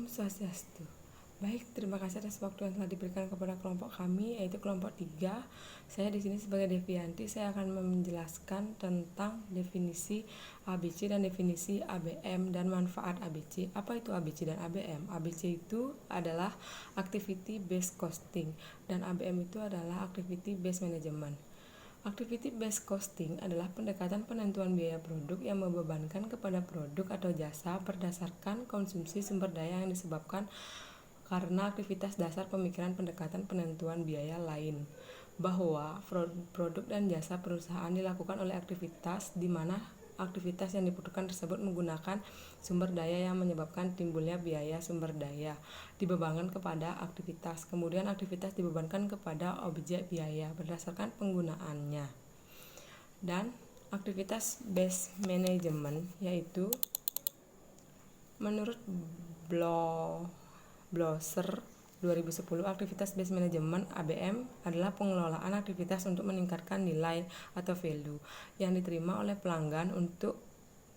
Swastiastu. Baik, terima kasih atas waktu yang telah diberikan kepada kelompok kami, yaitu kelompok 3. Saya di sini sebagai Devianti, saya akan menjelaskan tentang definisi ABC dan definisi ABM dan manfaat ABC. Apa itu ABC dan ABM? ABC itu adalah Activity Based Costing dan ABM itu adalah Activity Based Management. Activity Based Costing adalah pendekatan penentuan biaya produk yang membebankan kepada produk atau jasa berdasarkan konsumsi sumber daya yang disebabkan karena aktivitas dasar pemikiran pendekatan penentuan biaya lain, bahwa produk dan jasa perusahaan dilakukan oleh aktivitas di mana aktivitas yang dibutuhkan tersebut menggunakan sumber daya yang menyebabkan timbulnya biaya sumber daya dibebankan kepada aktivitas. Kemudian aktivitas dibebankan kepada objek biaya berdasarkan penggunaannya. Dan aktivitas based management yaitu menurut Blosser 2010, aktivitas based management ABM adalah pengelolaan aktivitas untuk meningkatkan nilai atau value yang diterima oleh pelanggan untuk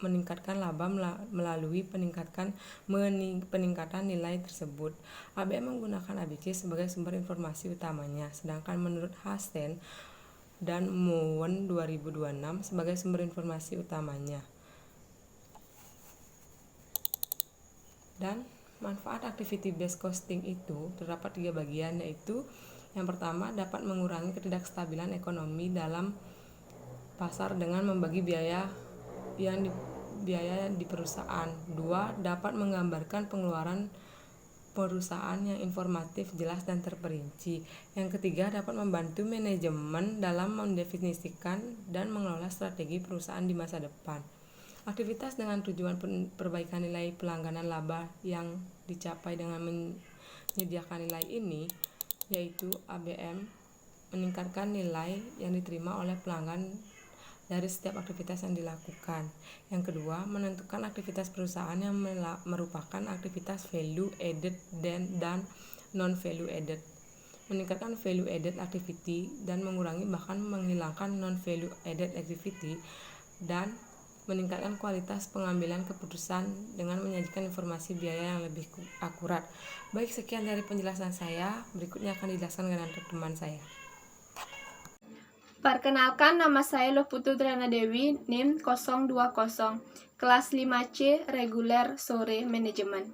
meningkatkan laba melalui peningkatan nilai tersebut. ABM menggunakan ABC sebagai sumber informasi utamanya, sedangkan menurut Hasten dan Mowen 2026 sebagai sumber informasi utamanya. Dan manfaat activity based costing itu terdapat 3 bagian, yaitu yang pertama dapat mengurangi ketidakstabilan ekonomi dalam pasar dengan membagi biaya di perusahaan. 2. Dapat menggambarkan pengeluaran perusahaan yang informatif, jelas, dan terperinci. Yang ketiga, dapat membantu manajemen dalam mendefinisikan dan mengelola strategi perusahaan di masa depan. Aktivitas dengan tujuan perbaikan nilai pelangganan laba yang dicapai dengan menyediakan nilai ini, yaitu ABM, meningkatkan nilai yang diterima oleh pelanggan dari setiap aktivitas yang dilakukan. Yang kedua, menentukan aktivitas perusahaan yang merupakan aktivitas value added dan non value added. Meningkatkan value added activity dan mengurangi bahkan menghilangkan non value added activity, dan meningkatkan kualitas pengambilan keputusan dengan menyajikan informasi biaya yang lebih akurat. Baik, sekian dari penjelasan saya. Berikutnya akan dijelaskan dengan teman saya. Perkenalkan, nama saya Loputu Triana Dewi, NIM 020, kelas 5C reguler sore manajemen.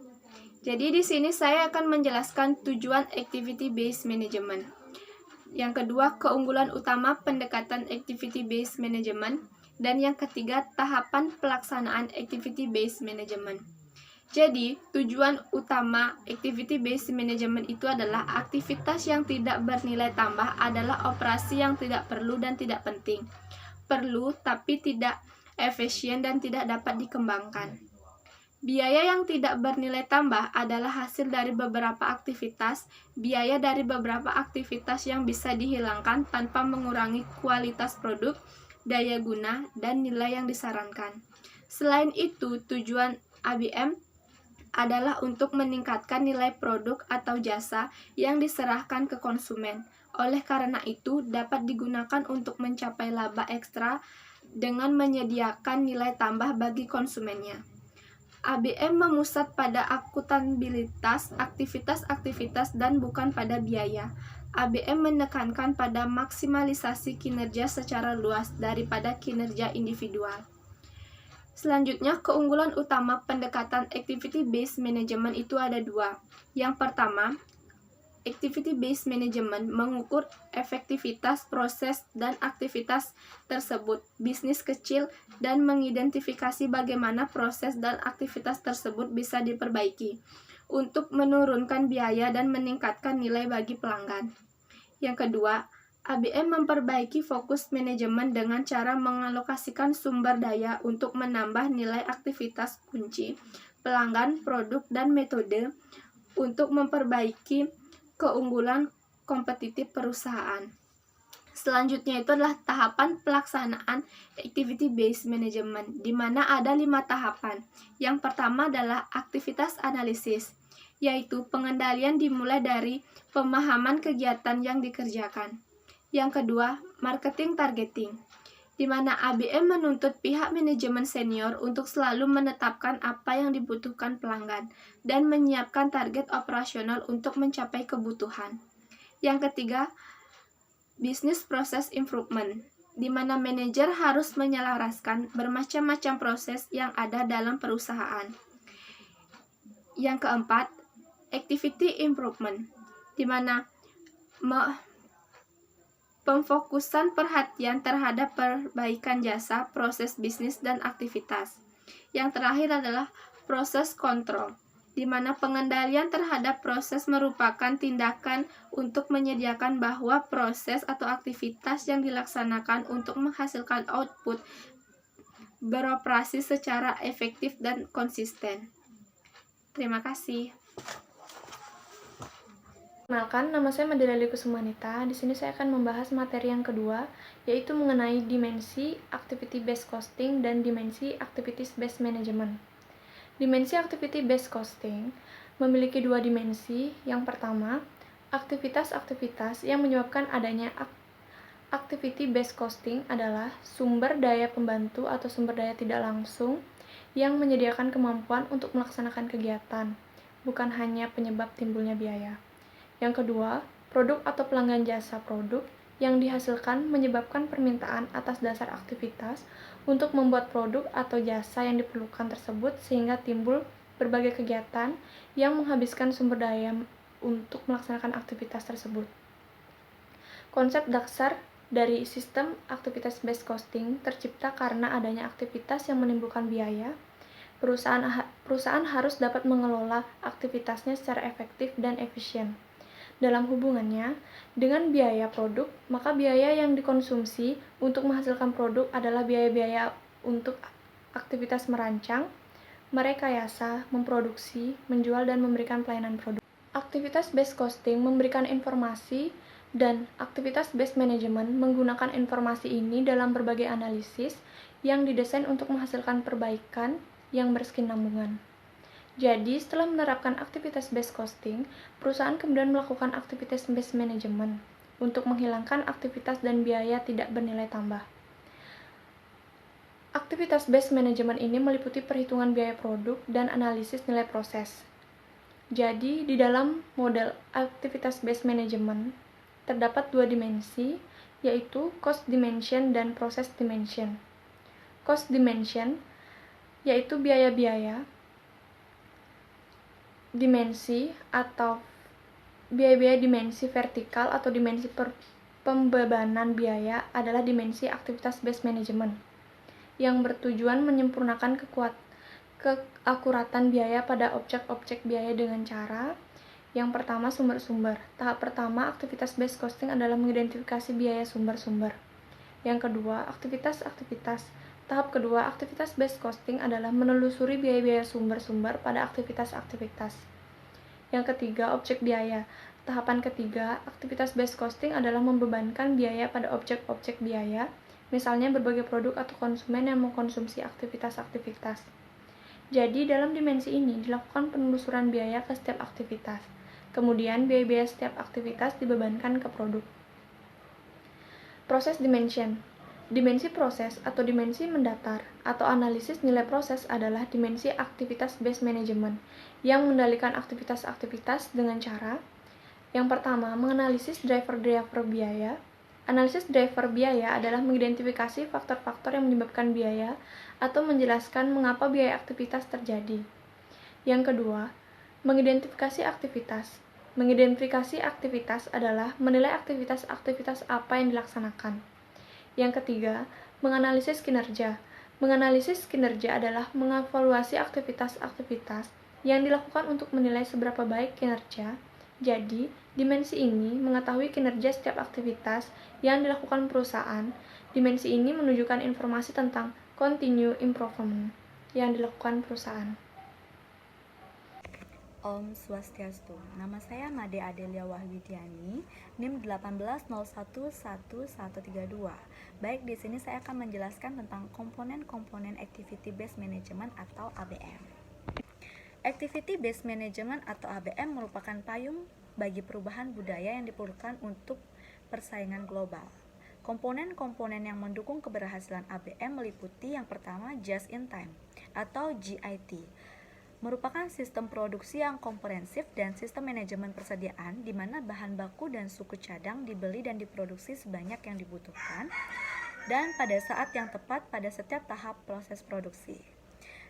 Jadi di sini saya akan menjelaskan tujuan activity based management. Yang kedua, keunggulan utama pendekatan activity based management. Dan yang ketiga, tahapan pelaksanaan activity based management. Jadi, tujuan utama activity based management itu adalah aktivitas yang tidak bernilai tambah adalah operasi yang tidak perlu dan tidak penting. Perlu tapi tidak efisien dan tidak dapat dikembangkan. Biaya yang tidak bernilai tambah adalah hasil dari beberapa aktivitas. Biaya dari beberapa aktivitas yang bisa dihilangkan tanpa mengurangi kualitas produk, daya guna, dan nilai yang disarankan. Selain itu, tujuan ABM adalah untuk meningkatkan nilai produk atau jasa yang diserahkan ke konsumen. Oleh karena itu, dapat digunakan untuk mencapai laba ekstra dengan menyediakan nilai tambah bagi konsumennya. ABM memusat pada akuntabilitas aktivitas-aktivitas dan bukan pada biaya. ABM menekankan pada maksimalisasi kinerja secara luas daripada kinerja individual. Selanjutnya, keunggulan utama pendekatan activity based management itu ada 2. Yang pertama, activity based management mengukur efektivitas proses dan aktivitas tersebut, bisnis kecil, dan mengidentifikasi bagaimana proses dan aktivitas tersebut bisa diperbaiki untuk menurunkan biaya dan meningkatkan nilai bagi pelanggan. Yang kedua, ABM memperbaiki fokus manajemen dengan cara mengalokasikan sumber daya untuk menambah nilai aktivitas kunci, pelanggan, produk, dan metode untuk memperbaiki keunggulan kompetitif perusahaan. Selanjutnya itu adalah tahapan pelaksanaan activity based management, di mana ada 5 tahapan. Yang pertama adalah aktivitas analisis, yaitu pengendalian dimulai dari pemahaman kegiatan yang dikerjakan. Yang kedua, marketing targeting, di mana ABM menuntut pihak manajemen senior untuk selalu menetapkan apa yang dibutuhkan pelanggan dan menyiapkan target operasional untuk mencapai kebutuhan. Yang ketiga, business process improvement, di mana manajer harus menyelaraskan bermacam-macam proses yang ada dalam perusahaan. Yang keempat, activity improvement, di mana pemfokusan perhatian terhadap perbaikan jasa, proses bisnis, dan aktivitas. Yang terakhir adalah proses kontrol, di mana pengendalian terhadap proses merupakan tindakan untuk menyediakan bahwa proses atau aktivitas yang dilaksanakan untuk menghasilkan output beroperasi secara efektif dan konsisten. Terima kasih. Perkenalkan, nama saya Madelali Kusumanita. Di sini saya akan membahas materi yang kedua, yaitu mengenai dimensi activity based costing dan dimensi activities based management. Dimensi activity based costing memiliki dua dimensi. Yang pertama, aktivitas-aktivitas yang menyebabkan adanya activity based costing adalah sumber daya pembantu atau sumber daya tidak langsung yang menyediakan kemampuan untuk melaksanakan kegiatan, bukan hanya penyebab timbulnya biaya. Yang kedua, produk atau pelanggan jasa produk yang dihasilkan menyebabkan permintaan atas dasar aktivitas untuk membuat produk atau jasa yang diperlukan tersebut sehingga timbul berbagai kegiatan yang menghabiskan sumber daya untuk melaksanakan aktivitas tersebut. Konsep dasar dari sistem aktivitas based costing tercipta karena adanya aktivitas yang menimbulkan biaya. Perusahaan harus dapat mengelola aktivitasnya secara efektif dan efisien. Dalam hubungannya dengan biaya produk, maka biaya yang dikonsumsi untuk menghasilkan produk adalah biaya-biaya untuk aktivitas merancang, merekayasa, memproduksi, menjual, dan memberikan pelayanan produk. Aktivitas based costing memberikan informasi dan aktivitas based management menggunakan informasi ini dalam berbagai analisis yang didesain untuk menghasilkan perbaikan yang berkesinambungan. Jadi, setelah menerapkan aktivitas based costing, perusahaan kemudian melakukan aktivitas based management untuk menghilangkan aktivitas dan biaya tidak bernilai tambah. Aktivitas based management ini meliputi perhitungan biaya produk dan analisis nilai proses. Jadi, di dalam model aktivitas based management terdapat dua dimensi, yaitu cost dimension dan process dimension. Cost dimension yaitu biaya-biaya, dimensi atau biaya-biaya dimensi vertikal atau dimensi pembebanan biaya adalah dimensi aktivitas based management yang bertujuan menyempurnakan keakuratan biaya pada objek-objek biaya dengan cara yang pertama, sumber-sumber. Tahap pertama aktivitas based costing adalah mengidentifikasi biaya sumber-sumber. Yang kedua, aktivitas-aktivitas. Tahap kedua, aktivitas based costing adalah menelusuri biaya-biaya sumber-sumber pada aktivitas-aktivitas. Yang ketiga, objek biaya. Tahapan ketiga, aktivitas based costing adalah membebankan biaya pada objek-objek biaya, misalnya berbagai produk atau konsumen yang mengkonsumsi aktivitas-aktivitas. Jadi, dalam dimensi ini dilakukan penelusuran biaya ke setiap aktivitas. Kemudian, biaya-biaya setiap aktivitas dibebankan ke produk. Proses dimension. Dimensi proses atau dimensi mendatar atau analisis nilai proses adalah dimensi aktivitas based management yang mengendalikan aktivitas-aktivitas dengan cara yang pertama, menganalisis driver-driver biaya. Analisis driver biaya adalah mengidentifikasi faktor-faktor yang menyebabkan biaya atau menjelaskan mengapa biaya aktivitas terjadi. Yang kedua, mengidentifikasi aktivitas. Mengidentifikasi aktivitas adalah menilai aktivitas-aktivitas apa yang dilaksanakan. Yang ketiga, menganalisis kinerja. Menganalisis kinerja adalah mengevaluasi aktivitas-aktivitas yang dilakukan untuk menilai seberapa baik kinerja. Jadi, dimensi ini mengetahui kinerja setiap aktivitas yang dilakukan perusahaan. Dimensi ini menunjukkan informasi tentang continue improvement yang dilakukan perusahaan. Om Swastiastu. Nama saya Made Adelia Wahwidiani, NIM 180111132. Baik, di sini saya akan menjelaskan tentang komponen-komponen Activity Based Management atau ABM. Activity Based Management atau ABM merupakan payung bagi perubahan budaya yang diperlukan untuk persaingan global. Komponen-komponen yang mendukung keberhasilan ABM meliputi yang pertama just in time atau JIT, merupakan sistem produksi yang komprehensif dan sistem manajemen persediaan di mana bahan baku dan suku cadang dibeli dan diproduksi sebanyak yang dibutuhkan dan pada saat yang tepat pada setiap tahap proses produksi.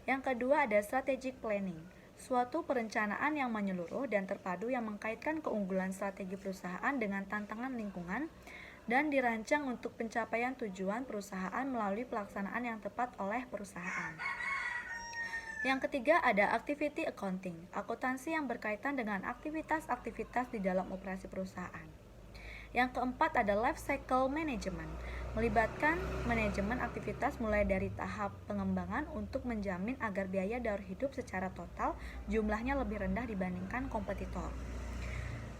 Yang kedua ada strategic planning, suatu perencanaan yang menyeluruh dan terpadu yang mengkaitkan keunggulan strategi perusahaan dengan tantangan lingkungan dan dirancang untuk pencapaian tujuan perusahaan melalui pelaksanaan yang tepat oleh perusahaan. Yang ketiga ada activity accounting, akuntansi yang berkaitan dengan aktivitas-aktivitas di dalam operasi perusahaan. Yang keempat ada life cycle management, melibatkan manajemen aktivitas mulai dari tahap pengembangan untuk menjamin agar biaya daur hidup secara total jumlahnya lebih rendah dibandingkan kompetitor.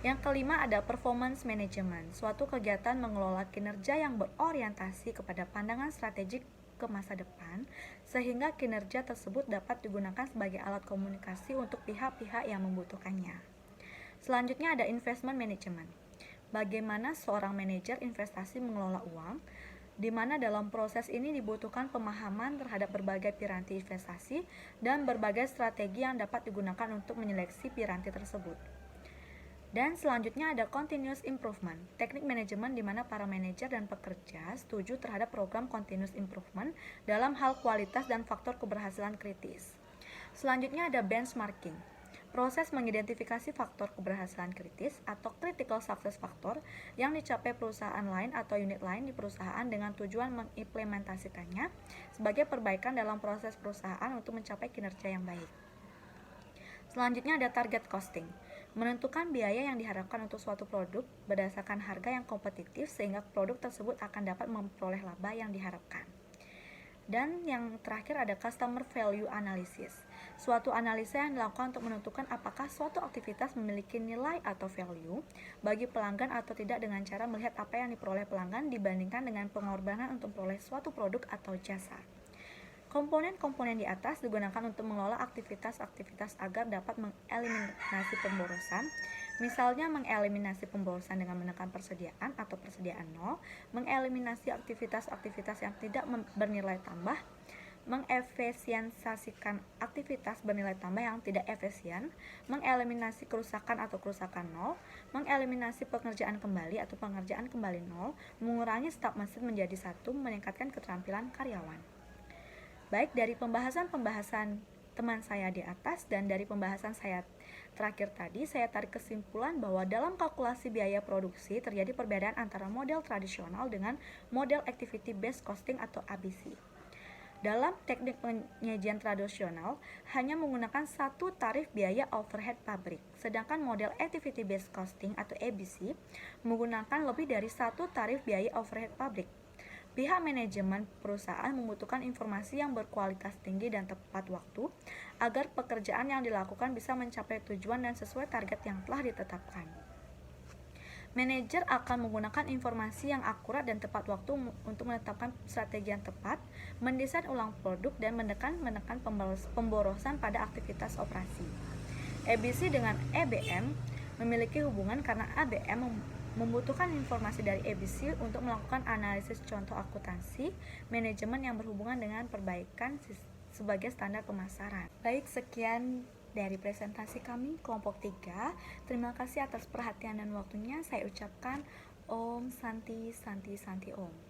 Yang kelima ada performance management, suatu kegiatan mengelola kinerja yang berorientasi kepada pandangan strategik ke masa depan, sehingga kinerja tersebut dapat digunakan sebagai alat komunikasi untuk pihak-pihak yang membutuhkannya. Selanjutnya ada investment management, bagaimana seorang manajer investasi mengelola uang, di mana dalam proses ini dibutuhkan pemahaman terhadap berbagai piranti investasi dan berbagai strategi yang dapat digunakan untuk menyeleksi piranti tersebut. Dan selanjutnya ada continuous improvement, teknik manajemen di mana para manajer dan pekerja setuju terhadap program continuous improvement dalam hal kualitas dan faktor keberhasilan kritis. Selanjutnya ada benchmarking, proses mengidentifikasi faktor keberhasilan kritis atau critical success factor yang dicapai perusahaan lain atau unit lain di perusahaan dengan tujuan mengimplementasikannya sebagai perbaikan dalam proses perusahaan untuk mencapai kinerja yang baik. Selanjutnya ada target costing, menentukan biaya yang diharapkan untuk suatu produk berdasarkan harga yang kompetitif sehingga produk tersebut akan dapat memperoleh laba yang diharapkan. Dan yang terakhir ada customer value analysis, suatu analisa yang dilakukan untuk menentukan apakah suatu aktivitas memiliki nilai atau value bagi pelanggan atau tidak dengan cara melihat apa yang diperoleh pelanggan dibandingkan dengan pengorbanan untuk memperoleh suatu produk atau jasa. Komponen-komponen di atas digunakan untuk mengelola aktivitas-aktivitas agar dapat mengeliminasi pemborosan, misalnya mengeliminasi pemborosan dengan menekan persediaan atau persediaan nol, mengeliminasi aktivitas-aktivitas yang tidak bernilai tambah, mengefisiensasikan aktivitas bernilai tambah yang tidak efisien, mengeliminasi kerusakan atau kerusakan nol, mengeliminasi pekerjaan kembali atau pengerjaan kembali nol, mengurangi staf mesin menjadi 1, meningkatkan keterampilan karyawan. Baik dari pembahasan-pembahasan teman saya di atas dan dari pembahasan saya terakhir tadi, saya tarik kesimpulan bahwa dalam kalkulasi biaya produksi terjadi perbedaan antara model tradisional dengan model activity based costing atau ABC. Dalam teknik penyajian tradisional hanya menggunakan satu tarif biaya overhead pabrik, sedangkan model activity based costing atau ABC menggunakan lebih dari satu tarif biaya overhead pabrik. Pihak manajemen perusahaan membutuhkan informasi yang berkualitas tinggi dan tepat waktu agar pekerjaan yang dilakukan bisa mencapai tujuan dan sesuai target yang telah ditetapkan. Manajer akan menggunakan informasi yang akurat dan tepat waktu untuk menetapkan strategi yang tepat, mendesain ulang produk, dan menekan pemborosan pada aktivitas operasi. ABC dengan EBM memiliki hubungan karena ABM membutuhkan informasi dari ABC untuk melakukan analisis contoh akuntansi manajemen yang berhubungan dengan perbaikan sebagai standar pemasaran. Baik, sekian dari presentasi kami kelompok 3. Terima kasih atas perhatian dan waktunya. Saya ucapkan Om Santi Santi Santi Om.